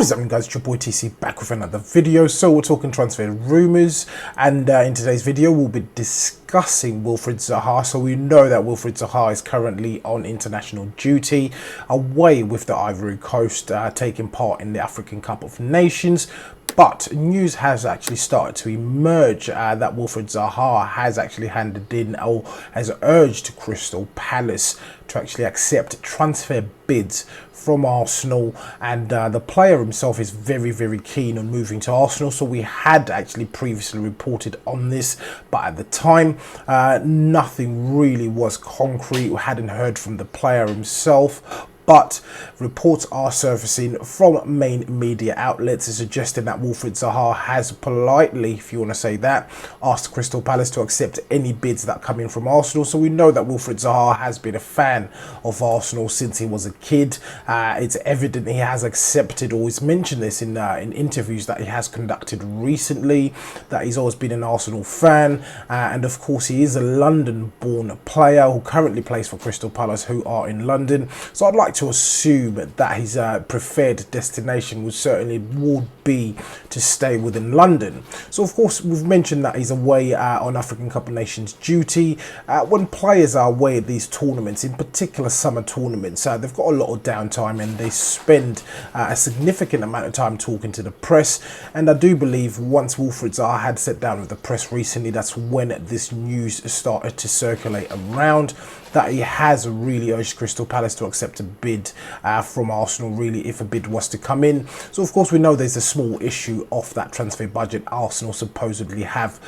What is up, guys? It's your boy TC back with another video. So we're talking transfer rumours, and in today's video we'll be discussing Wilfried Zaha. So we know that Wilfried Zaha is currently on international duty away with the Ivory Coast, taking part in the African Cup of Nations. But news has actually started to emerge that Wilfried Zaha has actually handed in, or has urged Crystal Palace to actually accept transfer bids from Arsenal, and the player himself is very keen on moving to Arsenal. So we had actually previously reported on this, but at the time nothing really was concrete. We hadn't heard from the player himself, but reports are surfacing from main media outlets suggesting that Wilfried Zaha has politely, if you want to say that, asked Crystal Palace to accept any bids that come in from Arsenal. So we know that Wilfried Zaha has been a fan of Arsenal since he was a kid. It's evident he has accepted, or he's mentioned this in interviews that he has conducted recently, that he's always been an Arsenal fan. And of course he is a London-born player who currently plays for Crystal Palace, who are in London. So I'd like to assume that his preferred destination would be to stay within London. So of course we've mentioned that he's away on African Cup of Nations duty. When players are away at these tournaments, in particular summer tournaments, they've got a lot of downtime and they spend a significant amount of time talking to the press. And I do believe once Wilfried Zaha had sat down with the press recently, that's when this news started to circulate around, that he has really urged Crystal Palace to accept a bid from Arsenal, really, if a bid was to come in. So of course we know there's a small issue of that transfer budget Arsenal supposedly have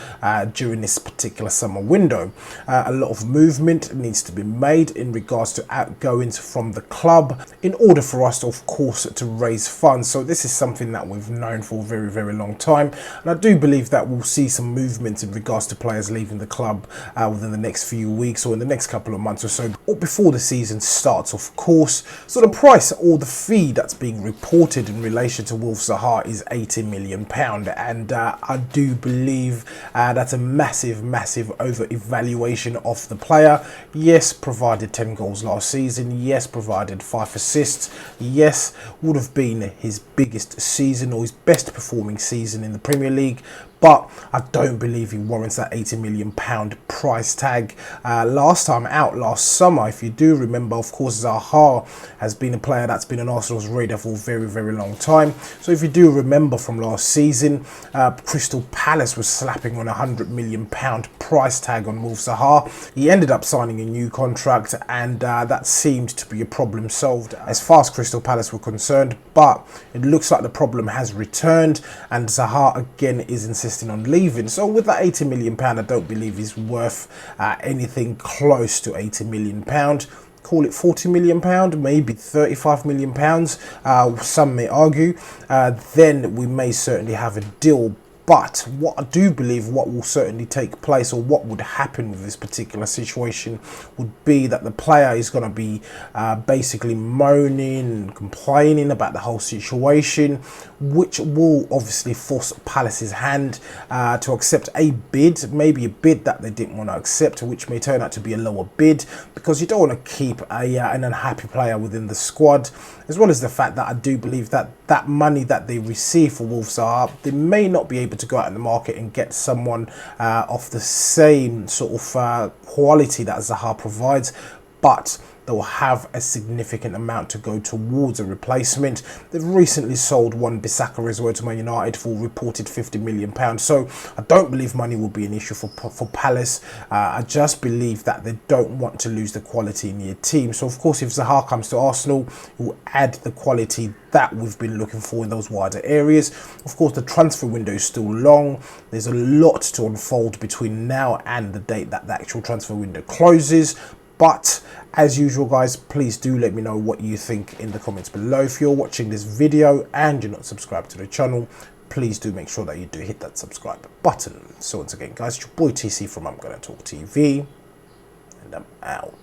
during this particular summer window. A lot of movement needs to be made in regards to outgoings from the club in order for us, of course, to raise funds. So this is something that we've known for a very long time, and I do believe that we'll see some movement in regards to players leaving the club within the next few weeks or in the next couple of months or so, or before the season starts, of course. So the price or the fee that's being reported in relation to Wilf Zaha is £80 million, and I do believe that's a massive over-evaluation of the player. Yes, provided 10 goals last season. Yes, provided 5 assists. Yes, would have been his biggest season or his best performing season in the Premier League. But I don't believe he warrants that £80 million price tag. Last time out, last summer, if you do remember, of course, Zaha has been a player that's been on Arsenal's radar for a very long time. So if you do remember from last season, Crystal Palace was slapping on a £100 million price tag on Wilf Zaha. He ended up signing a new contract, and that seemed to be a problem solved as far as Crystal Palace were concerned. But it looks like the problem has returned, and Zaha again is insisting on leaving. So with that £80 million, I don't believe he's worth anything close to £80 million. Call it £40 million, maybe £35 million, some may argue. Then we may certainly have a deal. But what I do believe what will certainly take place, or what would happen with this particular situation, would be that the player is going to be basically moaning and complaining about the whole situation, which will obviously force Palace's hand to accept a bid, maybe a bid that they didn't want to accept, which may turn out to be a lower bid, because you don't want to keep an unhappy player within the squad. As well as the fact that I do believe that that money that they receive for Wilf Zaha, they may not be able to go out in the market and get someone of the same sort of quality that Zaha provides, but they'll have a significant amount to go towards a replacement. They've recently sold Wan-Bissaka as well to Man United for reported £50 million. So I don't believe money will be an issue for Palace. I just believe that they don't want to lose the quality in their team. So of course, if Zaha comes to Arsenal, it will add the quality that we've been looking for in those wider areas. Of course, the transfer window is still long. There's a lot to unfold between now and the date that the actual transfer window closes. But as usual, guys, please do let me know what you think in the comments below. If you're watching this video and you're not subscribed to the channel, please do make sure that you do hit that subscribe button. So once again, guys, it's your boy TC from I'm Gonna Talk TV, and I'm out.